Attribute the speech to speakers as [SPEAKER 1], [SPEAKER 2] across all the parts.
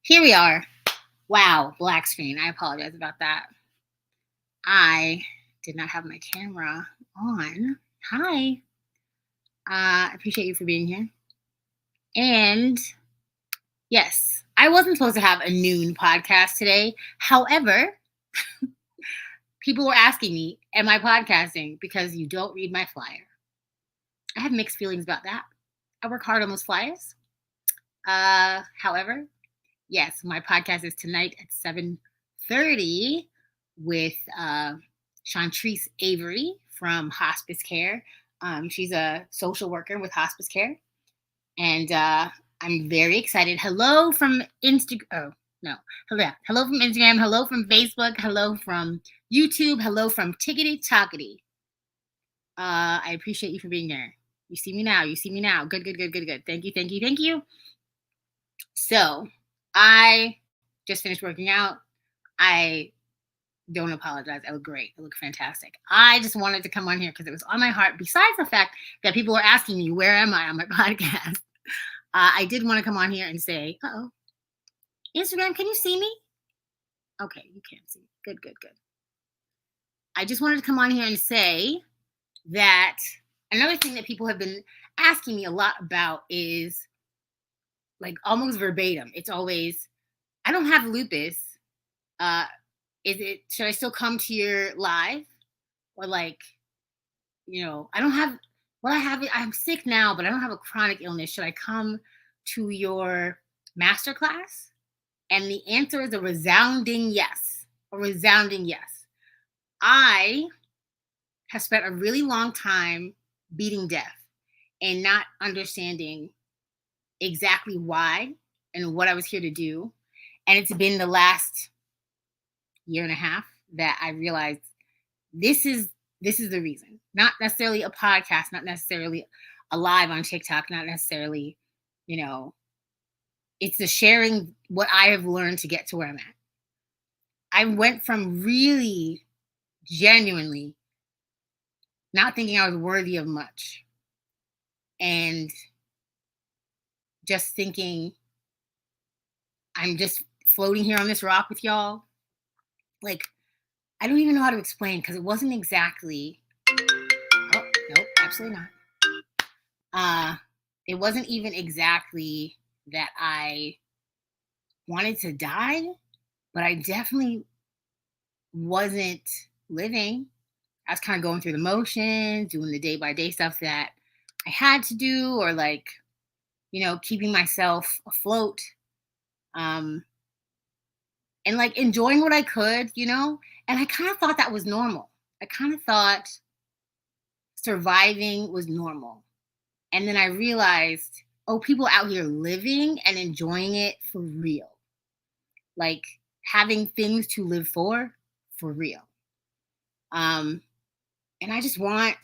[SPEAKER 1] Here we are. Wow, black screen. I apologize about that. I did not have my camera on. Hi. I appreciate you for being here. And yes, I wasn't supposed to have a noon podcast today. However, people were asking me, am I podcasting because you don't read my flyer? I have mixed feelings about that. I work hard on those flyers. However, yes, my podcast is tonight at 7:30 with Chantrice Avery from Hospice Care. She's a social worker with Hospice Care. And I'm very excited. Hello from Instagram. Oh, no. Hello from Instagram. Hello from Facebook. Hello from YouTube. Hello from Tickety Tockety. I appreciate you for being there. You see me now. You see me now. Good. Thank you. So I just finished working out. I don't apologize. I look great. I look fantastic. I just wanted to come on here because it was on my heart. Besides the fact that people were asking me, where am I on my podcast? I did want to come on here and say, Instagram, can you see me? Okay, you can't see. Good. I just wanted to come on here and say that another thing that people have been asking me a lot about is like almost verbatim. It's always, I don't have lupus. Should I still come to your live? Or like, I don't have, I'm sick now, but I don't have a chronic illness. Should I come to your masterclass? And the answer is a resounding yes. I have spent a really long time beating death and not understanding exactly why and what I was here to do. And it's been the last year and a half that I realized this is the reason. Not necessarily a podcast, not necessarily a live on TikTok, not necessarily, it's the sharing what I have learned to get to where I'm at. I went from really genuinely not thinking I was worthy of much and just thinking I'm just floating here on this rock with y'all. Like, I don't even know how to explain because it wasn't exactly, oh, nope, absolutely not. It wasn't even exactly that I wanted to die, but I definitely wasn't living. I was kind of going through the motions, doing the day-by-day stuff that I had to do, or like, keeping myself afloat. And like enjoying what I could, and I kind of thought that was normal. I kind of thought surviving was normal. And then I realized, people out here living and enjoying it for real. Like having things to live for real. And I just want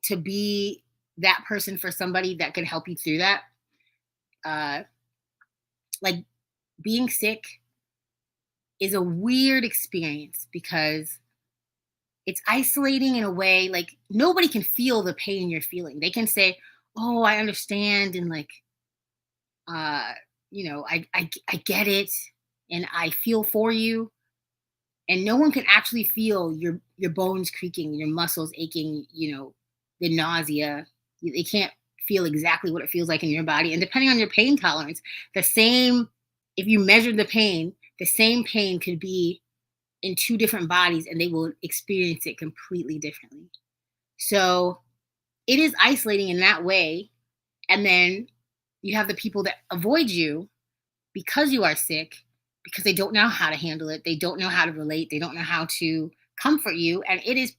[SPEAKER 1] to be that person for somebody that could help you through that. Like being sick is a weird experience because it's isolating in a way. Like nobody can feel the pain you're feeling. They can say, oh, I understand. And like, I get it. And I feel for you. And no one can actually feel your bones creaking, your muscles aching, the nausea. They can't feel exactly what it feels like in your body. And depending on your pain tolerance, if you measure the pain, the same pain could be in two different bodies and they will experience it completely differently. So it is isolating in that way. And then you have the people that avoid you because you are sick, because they don't know how to handle it. They don't know how to relate. They don't know how to comfort you. And it is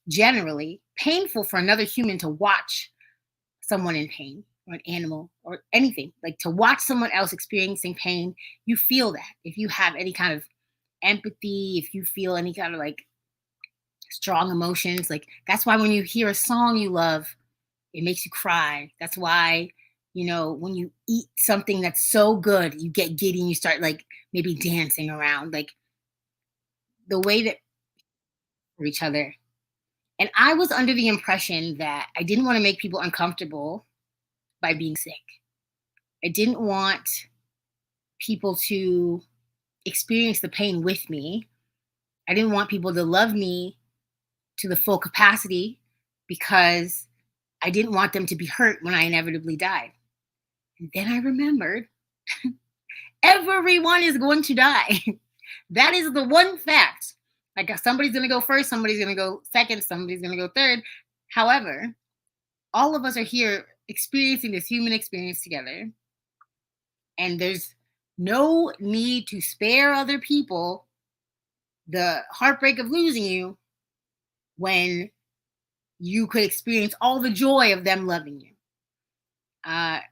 [SPEAKER 1] generally painful for another human to watch someone in pain, or an animal, or anything. Like to watch someone else experiencing pain, you feel that. If you have any kind of empathy, if you feel any kind of like strong emotions, like that's why when you hear a song you love, it makes you cry. That's why, when you eat something that's so good, you get giddy and you start like maybe dancing around, like the way that for each other. And I was under the impression that I didn't want to make people uncomfortable by being sick. I didn't want people to experience the pain with me. I didn't want people to love me to the full capacity because I didn't want them to be hurt when I inevitably died. And then I remembered everyone is going to die. That is the one fact. Like somebody's going to go first, somebody's going to go second, somebody's going to go third. However, all of us are here experiencing this human experience together. And there's no need to spare other people the heartbreak of losing you when you could experience all the joy of them loving you. And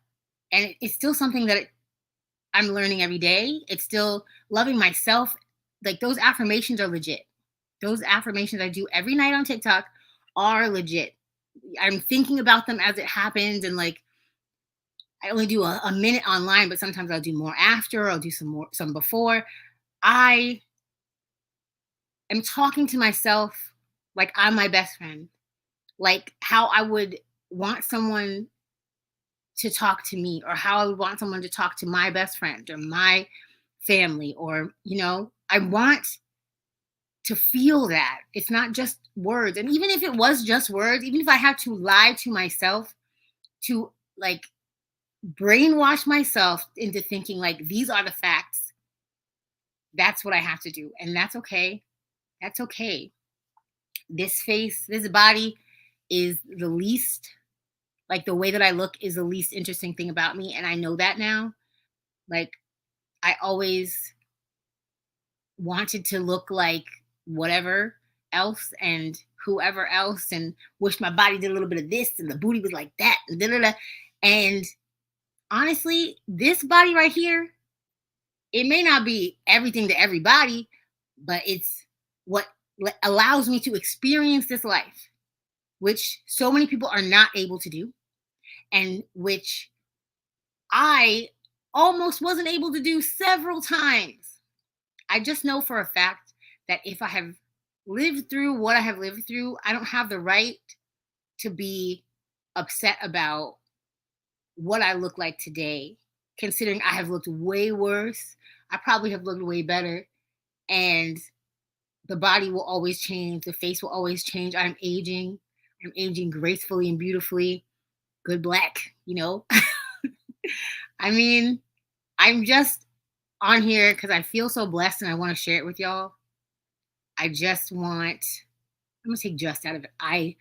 [SPEAKER 1] it's still something that I'm learning every day. It's still loving myself. Like those affirmations are legit. Those affirmations I do every night on TikTok are legit. I'm thinking about them as it happens. And like, I only do a minute online, but sometimes I'll do more after, I'll do some before. I am talking to myself like I'm my best friend, like how I would want someone to talk to me, or how I would want someone to talk to my best friend or my family, or, I want to feel that. It's not just words. And even if it was just words, even if I have to lie to myself to like brainwash myself into thinking like these are the facts, that's what I have to do. And that's okay. That's okay. This face, this body is the least, like the way that I look is the least interesting thing about me. And I know that now. Like I always wanted to look like whatever else and whoever else, and wish my body did a little bit of this and the booty was like that and da da da. And honestly, this body right here, it may not be everything to everybody, but it's what allows me to experience this life, which so many people are not able to do, and which I almost wasn't able to do several times. I just know for a fact that if I have lived through what I have lived through, I don't have the right to be upset about what I look like today, considering I have looked way worse. I probably have looked way better. And the body will always change. The face will always change. I'm aging. I'm aging gracefully and beautifully. Good black, I mean, I'm just on here because I feel so blessed and I want to share it with y'all. I'm going to take just out of it. I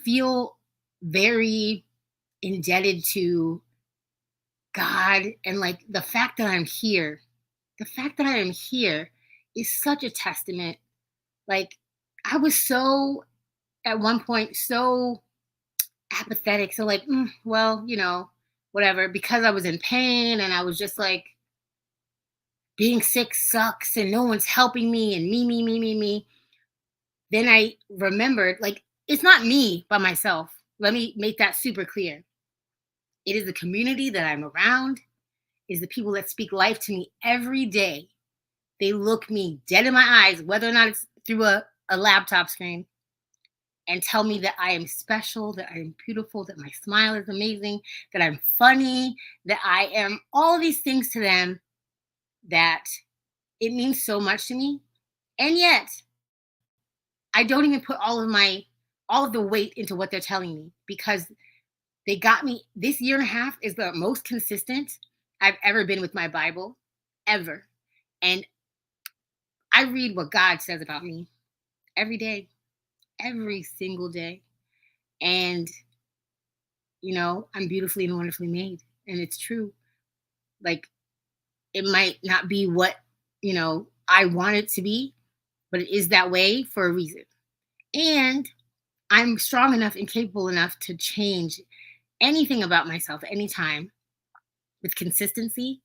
[SPEAKER 1] feel very indebted to God, and like the fact that I'm here, is such a testament. Like I was so, at one point, so apathetic. So like, well, whatever, because I was in pain and I was just like, being sick sucks and no one's helping me and me. Then I remembered, like, it's not me by myself. Let me make that super clear. It is the community that I'm around, is the people that speak life to me every day. They look me dead in my eyes, whether or not it's through a laptop screen, and tell me that I am special, that I am beautiful, that my smile is amazing, that I'm funny, that I am all of these things to them, that it means so much to me. And yet I don't even put all of the weight into what they're telling me, because they got me. This year and a half is the most consistent I've ever been with my Bible, ever. And I read what God says about me every day, every single day. And, I'm beautifully and wonderfully made. And it's true. Like, it might not be what, I want it to be, but it is that way for a reason. And I'm strong enough and capable enough to change anything about myself at any time with consistency,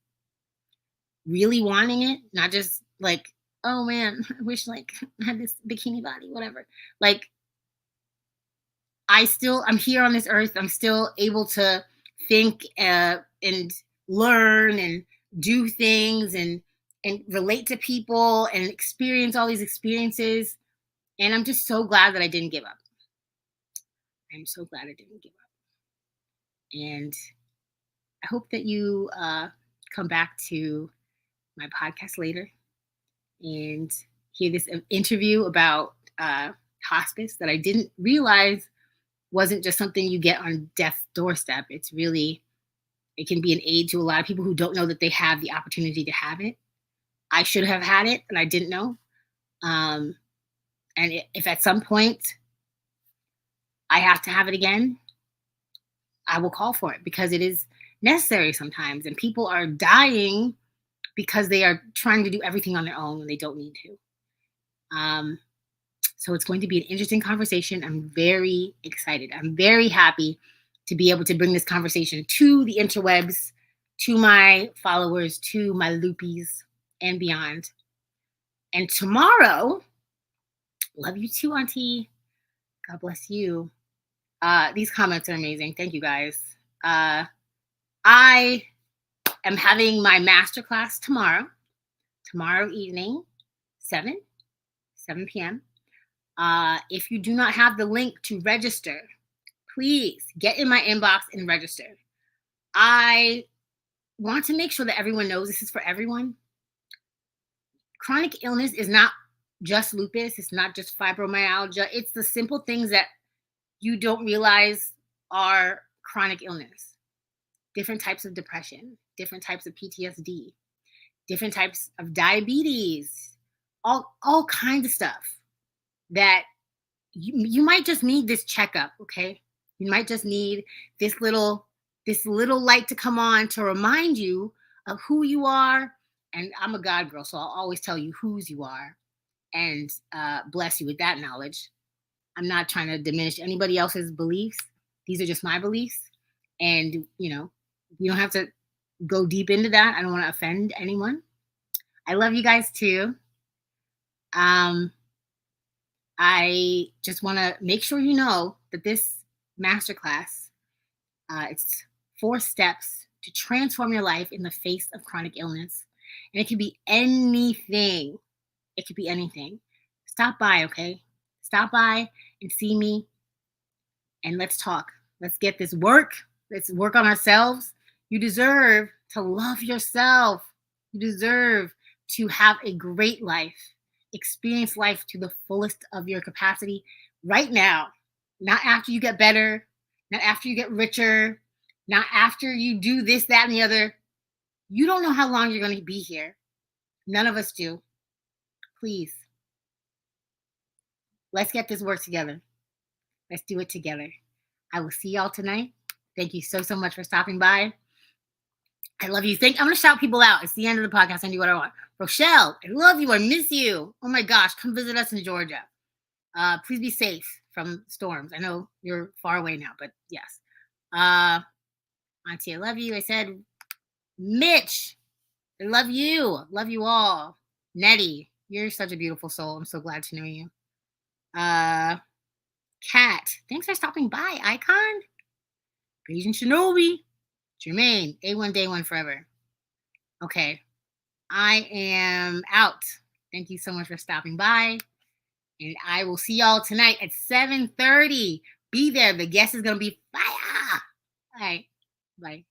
[SPEAKER 1] really wanting it, not just like, oh man, I wish like I had this bikini body, whatever. Like I'm here on this earth. I'm still able to think and learn and do things and relate to people and experience all these experiences. And I'm just so glad that I didn't give up. I'm so glad I didn't give up. And I hope that you come back to my podcast later and hear this interview about hospice that I didn't realize wasn't just something you get on death's doorstep. It can be an aid to a lot of people who don't know that they have the opportunity to have it. I should have had it and I didn't know. Um, and if at some point I have to have it again, I will call for it because it is necessary sometimes. And people are dying because they are trying to do everything on their own and they don't need to. So it's going to be an interesting conversation. I'm very excited. I'm very happy to be able to bring this conversation to the interwebs, to my followers, to my loopies and beyond. And tomorrow, love you too, Auntie. God bless you. These comments are amazing. Thank you guys. I am having my masterclass tomorrow evening, 7 p.m. If you do not have the link to register, please get in my inbox and register. I want to make sure that everyone knows this is for everyone. Chronic illness is not just lupus. It's not just fibromyalgia. It's the simple things that you don't realize are chronic illness. Different types of depression, different types of PTSD, different types of diabetes, all kinds of stuff that you might just need this checkup, okay? You might just need this little light to come on to remind you of who you are. And I'm a God girl, so I'll always tell you whose you are and bless you with that knowledge. I'm not trying to diminish anybody else's beliefs. These are just my beliefs. And, you don't have to go deep into that. I don't want to offend anyone. I love you guys too. I just want to make sure you know that this masterclass, it's 4 steps to transform your life in the face of chronic illness. And it could be anything. It could be anything. Stop by, okay? Stop by and see me and let's talk. Let's get this work. Let's work on ourselves. You deserve to love yourself. You deserve to have a great life. Experience life to the fullest of your capacity right now. Not after you get better, not after you get richer, not after you do this, that, and the other. You don't know how long you're going to be here. None of us do. Please. Let's get this work together. Let's do it together. I will see y'all tonight. Thank you so much for stopping by. I love you. I'm going to shout people out. It's the end of the podcast. I do what I want. Rochelle, I love you. I miss you. Oh my gosh. Come visit us in Georgia. Please be safe from storms. I know you're far away now, but yes. Auntie, I love you. I said, Mitch, I love you. Love you all. Nettie, you're such a beautiful soul. I'm so glad to know you. Kat, thanks for stopping by. Icon, Asian Shinobi, Jermaine, A1 Day 1 forever. Okay, I am out. Thank you so much for stopping by. And I will see y'all tonight at 7:30. Be there. The guest is going to be fire. All right. Bye.